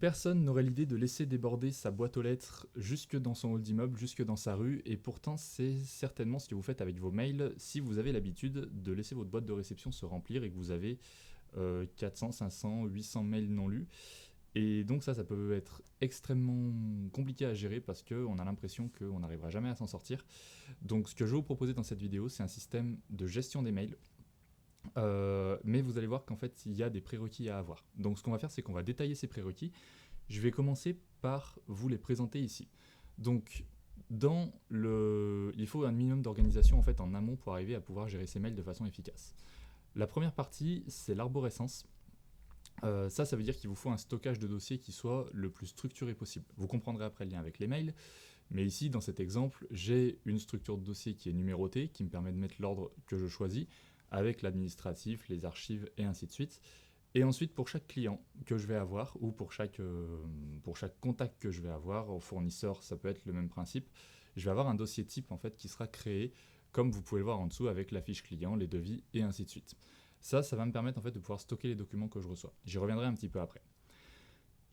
personne n'aurait l'idée de laisser déborder sa boîte aux lettres jusque dans son hall d'immeuble, jusque dans sa rue, et pourtant c'est certainement ce que vous faites avec vos mails si vous avez l'habitude de laisser votre boîte de réception se remplir et que vous avez 400, 500, 800 mails non lus. Et donc ça peut être extrêmement compliqué à gérer parce qu'on a l'impression qu'on n'arrivera jamais à s'en sortir. Donc ce que je vais vous proposer dans cette vidéo, c'est un système de gestion des mails. Mais vous allez voir qu'en fait, il y a des prérequis à avoir. Donc ce qu'on va faire, c'est qu'on va détailler ces prérequis. Je vais commencer par vous les présenter ici. Donc, il faut un minimum d'organisation en fait en amont pour arriver à pouvoir gérer ces mails de façon efficace. La première partie, c'est l'arborescence. Ça veut dire qu'il vous faut un stockage de dossiers qui soit le plus structuré possible. Vous comprendrez après le lien avec les mails, mais ici, dans cet exemple, j'ai une structure de dossier qui est numérotée, qui me permet de mettre l'ordre que je choisis, avec l'administratif, les archives et ainsi de suite. Et ensuite, pour chaque client que je vais avoir, ou pour chaque contact que je vais avoir, au fournisseur, ça peut être le même principe, je vais avoir un dossier type en fait, qui sera créé, comme vous pouvez le voir en dessous, avec la fiche client, les devis, et ainsi de suite. Ça va me permettre en fait, de pouvoir stocker les documents que je reçois. J'y reviendrai un petit peu après.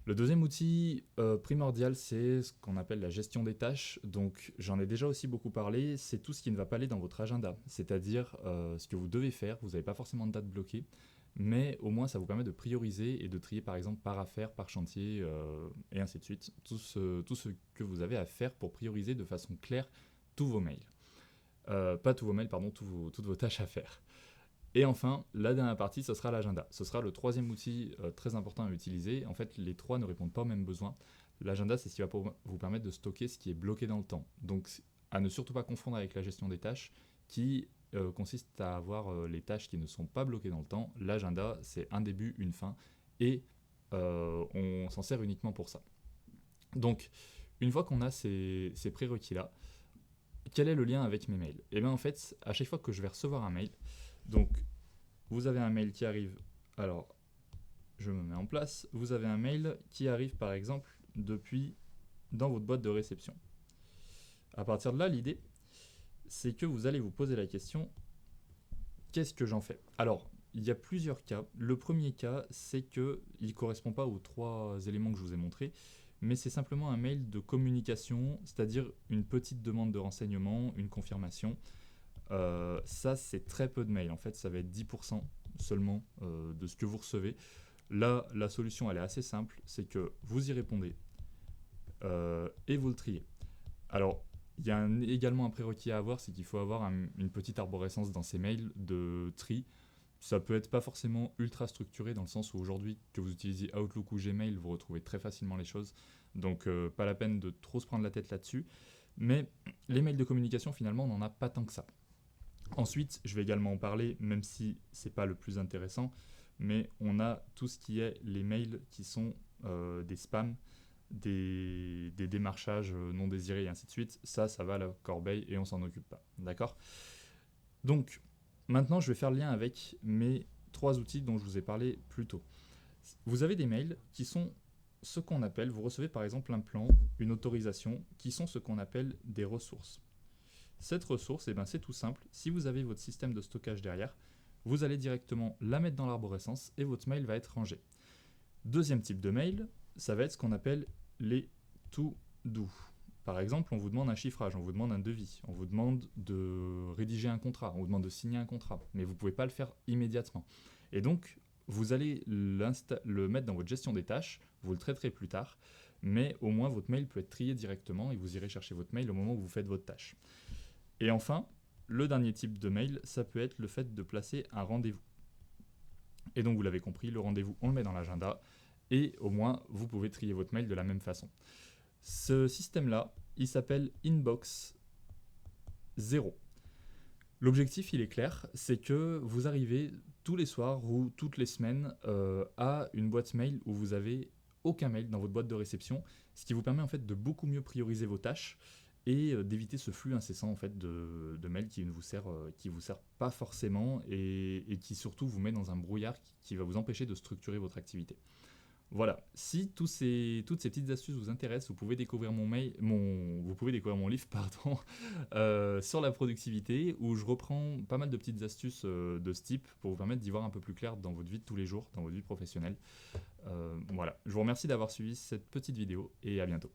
Le deuxième outil primordial, c'est ce qu'on appelle la gestion des tâches. Donc j'en ai déjà aussi beaucoup parlé, c'est tout ce qui ne va pas aller dans votre agenda. C'est-à-dire ce que vous devez faire, vous n'avez pas forcément de date bloquée, mais au moins ça vous permet de prioriser et de trier par exemple par affaire, par chantier, et ainsi de suite. Tout ce que vous avez à faire pour prioriser de façon claire tous vos mails. Pas tous vos mails, pardon, toutes vos tâches à faire. Et enfin, la dernière partie, ce sera l'agenda. Ce sera le troisième outil très important à utiliser. En fait, les trois ne répondent pas aux mêmes besoins. L'agenda, c'est ce qui va vous permettre de stocker ce qui est bloqué dans le temps. Donc, à ne surtout pas confondre avec la gestion des tâches, qui consiste à avoir les tâches qui ne sont pas bloquées dans le temps. L'agenda, c'est un début, une fin, et on s'en sert uniquement pour ça. Donc, une fois qu'on a ces prérequis-là, quel est le lien avec mes mails? Et bien en fait, à chaque fois que je vais recevoir un mail, donc vous avez un mail qui arrive, alors je me mets en place, vous avez un mail qui arrive par exemple dans votre boîte de réception. À partir de là, l'idée, c'est que vous allez vous poser la question, qu'est-ce que j'en fais? Alors, il y a plusieurs cas. Le premier cas, c'est qu'il ne correspond pas aux trois éléments que je vous ai montrés, mais c'est simplement un mail de communication, c'est-à-dire une petite demande de renseignement, une confirmation. Ça, c'est très peu de mails. En fait, ça va être 10% seulement de ce que vous recevez. Là, la solution, elle est assez simple. C'est que vous y répondez et vous le triez. Alors, il y a également un prérequis à avoir, c'est qu'il faut avoir une petite arborescence dans ces mails de tri. Ça peut être pas forcément ultra structuré dans le sens où aujourd'hui, que vous utilisez Outlook ou Gmail, vous retrouvez très facilement les choses. Donc, pas la peine de trop se prendre la tête là-dessus. Mais les mails de communication, finalement, on n'en a pas tant que ça. Ensuite, je vais également en parler, même si c'est pas le plus intéressant, mais on a tout ce qui est les mails qui sont des spams, des démarchages non désirés et ainsi de suite. Ça va à la corbeille et on s'en occupe pas. D'accord? Donc, maintenant, je vais faire le lien avec mes trois outils dont je vous ai parlé plus tôt. Vous avez des mails qui sont ce qu'on appelle, vous recevez par exemple un plan, une autorisation, qui sont ce qu'on appelle des ressources. Cette ressource, c'est tout simple. Si vous avez votre système de stockage derrière, vous allez directement la mettre dans l'arborescence et votre mail va être rangé. Deuxième type de mail, ça va être ce qu'on appelle les to-do. Par exemple, on vous demande un chiffrage, on vous demande un devis, on vous demande de rédiger un contrat, on vous demande de signer un contrat, mais vous ne pouvez pas le faire immédiatement. Et donc, vous allez le mettre dans votre gestion des tâches, vous le traiterez plus tard, mais au moins votre mail peut être trié directement et vous irez chercher votre mail au moment où vous faites votre tâche. Et enfin, le dernier type de mail, ça peut être le fait de placer un rendez-vous. Et donc vous l'avez compris, le rendez-vous, on le met dans l'agenda, et au moins vous pouvez trier votre mail de la même façon. Ce système-là, il s'appelle Inbox 0. L'objectif, il est clair, c'est que vous arrivez tous les soirs ou toutes les semaines à une boîte mail où vous avez aucun mail dans votre boîte de réception, ce qui vous permet en fait de beaucoup mieux prioriser vos tâches et d'éviter ce flux incessant en fait de mails qui ne vous sert pas forcément et qui surtout vous met dans un brouillard qui va vous empêcher de structurer votre activité. Voilà, si toutes ces petites astuces vous intéressent, vous pouvez découvrir vous pouvez découvrir mon livre pardon, sur la productivité, où je reprends pas mal de petites astuces de ce type pour vous permettre d'y voir un peu plus clair dans votre vie de tous les jours, dans votre vie professionnelle. Voilà, je vous remercie d'avoir suivi cette petite vidéo et à bientôt.